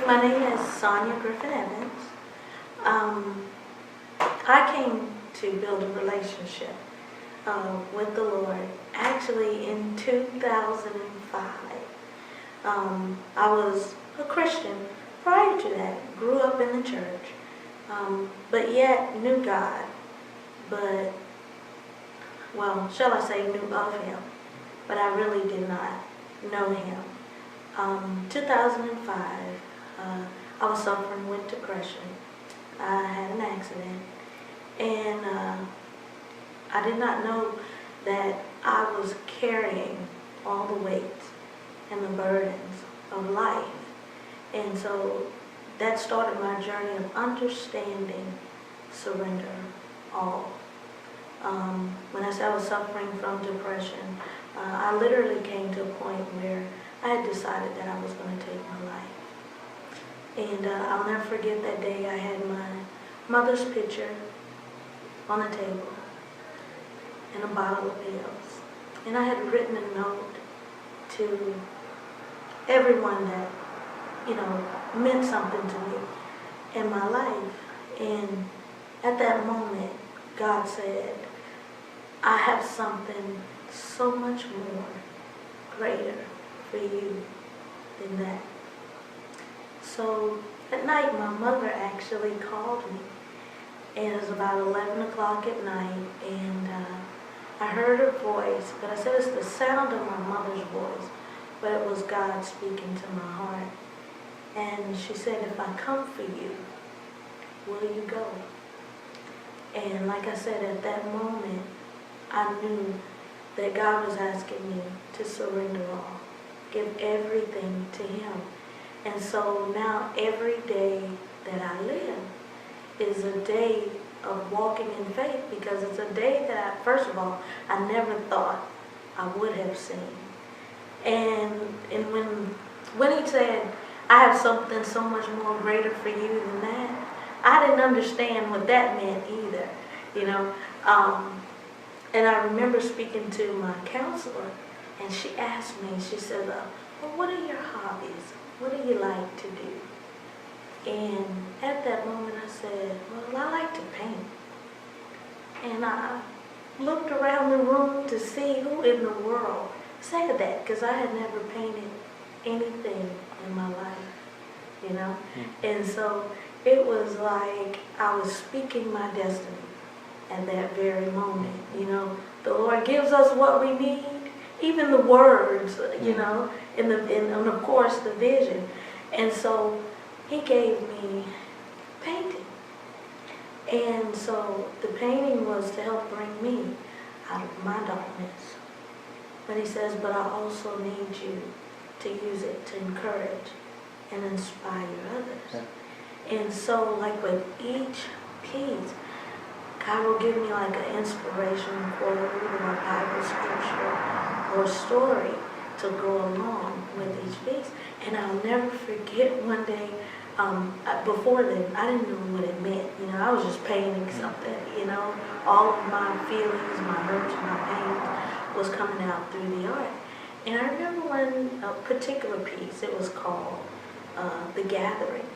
My name is Sonja Griffin Evans. I came to build a relationship with the Lord actually in 2005. I was a Christian prior to that, grew up in the church, but yet knew God, but, well, shall I say knew of Him, but I really did not know Him. 2005, I was suffering with depression. I had an accident, and I did not know that I was carrying all the weights and the burdens of life. And so that started my journey of understanding surrender all. When I said I was suffering from depression, I literally came to a point where I had decided that I was going to take my life. And I'll never forget that day. I had my mother's picture on the table and a bottle of pills. And I had written a note to everyone that, meant something to me in my life. And at that moment, God said, I have something so much more greater for you than that. So at night, my mother actually called me, and it was about 11 o'clock at night, and I heard her voice, but I said it's the sound of my mother's voice, but it was God speaking to my heart. And she said, if I come for you, will you go? And like I said, at that moment, I knew that God was asking me to surrender all, give everything to Him. And so now every day that I live is a day of walking in faith, because it's a day that, first of all, I never thought I would have seen. And when He said, I have something so much more greater for you than that, I didn't understand what that meant either, And I remember speaking to my counselor, and she asked me, she said, well, what are your hobbies? What do you like to do? And at that moment I said, well, I like to paint. And I looked around the room to see who in the world said that, because I had never painted anything in my life, And so it was like I was speaking my destiny at that very moment. The Lord gives us what we need, even the words, and of course the vision. And so He gave me painting. And so the painting was to help bring me out of my darkness. But He says, but I also need you to use it to encourage and inspire others. Yeah. And so like with each piece, God will give me like an inspirational quote or a Bible scripture or story to go along with each piece. And I'll never forget one day, before then, I didn't know what it meant. I was just painting something, all of my feelings, my hurts, my pain was coming out through the art. And I remember when a particular piece, it was called The Gathering.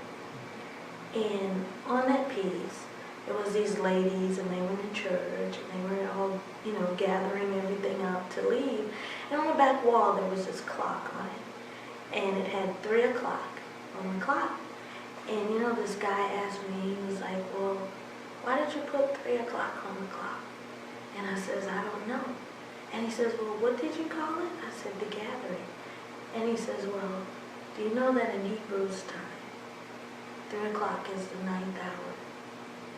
And on that piece, it was these ladies, and they were in church, and they were all, gathering everything up to leave. And on the back wall, there was this clock on it. And it had 3 o'clock on the clock. And, this guy asked me, he was like, well, why did you put 3 o'clock on the clock? And I says, I don't know. And he says, well, what did you call it? I said, The Gathering. And he says, well, do you know that in Hebrews time, 3 o'clock is the 9th hour?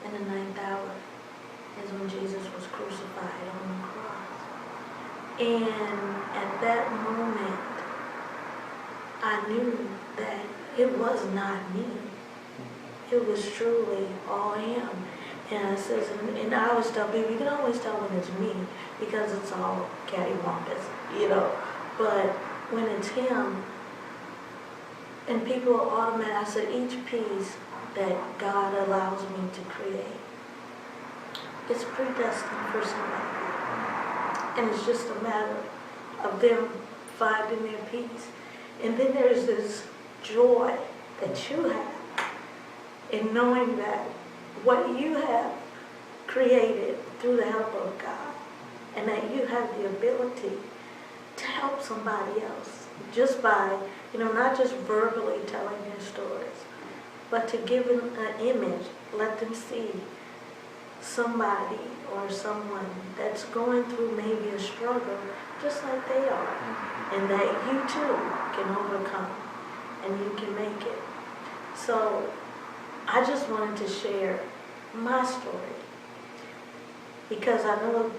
And the 9th hour is when Jesus was crucified on the cross. And at that moment, I knew that it was not me. It was truly all Him. And I says, and I always tell people, you can always tell when it's me, because it's all cattywampus, But when it's Him, and people automatically, I said, each piece that God allows me to create, it's predestined for somebody. And it's just a matter of them finding their peace. And then there's this joy that you have, and knowing that what you have created through the help of God, and that you have the ability to help somebody else just by, not just verbally telling their stories, but to give them an image, let them see somebody or someone that's going through maybe a struggle just like they are, and that you too can overcome and you can make it. So I just wanted to share my story, because I know,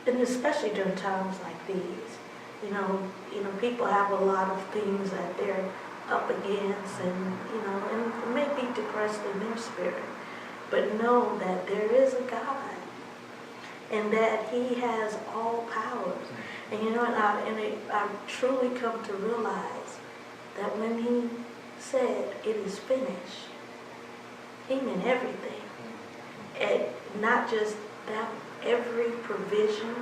and especially during times like these, people have a lot of things that they're up against, and and may be depressed in their spirit, but know that there is a God, and that He has all powers. And I truly come to realize that when He said it is finished, He meant everything, and not just that, every provision,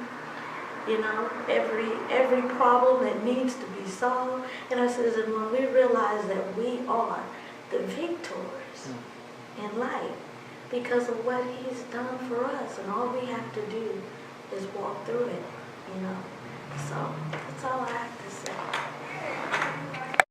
every problem that needs to be solved. And I says, and when we realize that we are the victors in life because of what He's done for us, and all we have to do is walk through it, So that's all I have to say.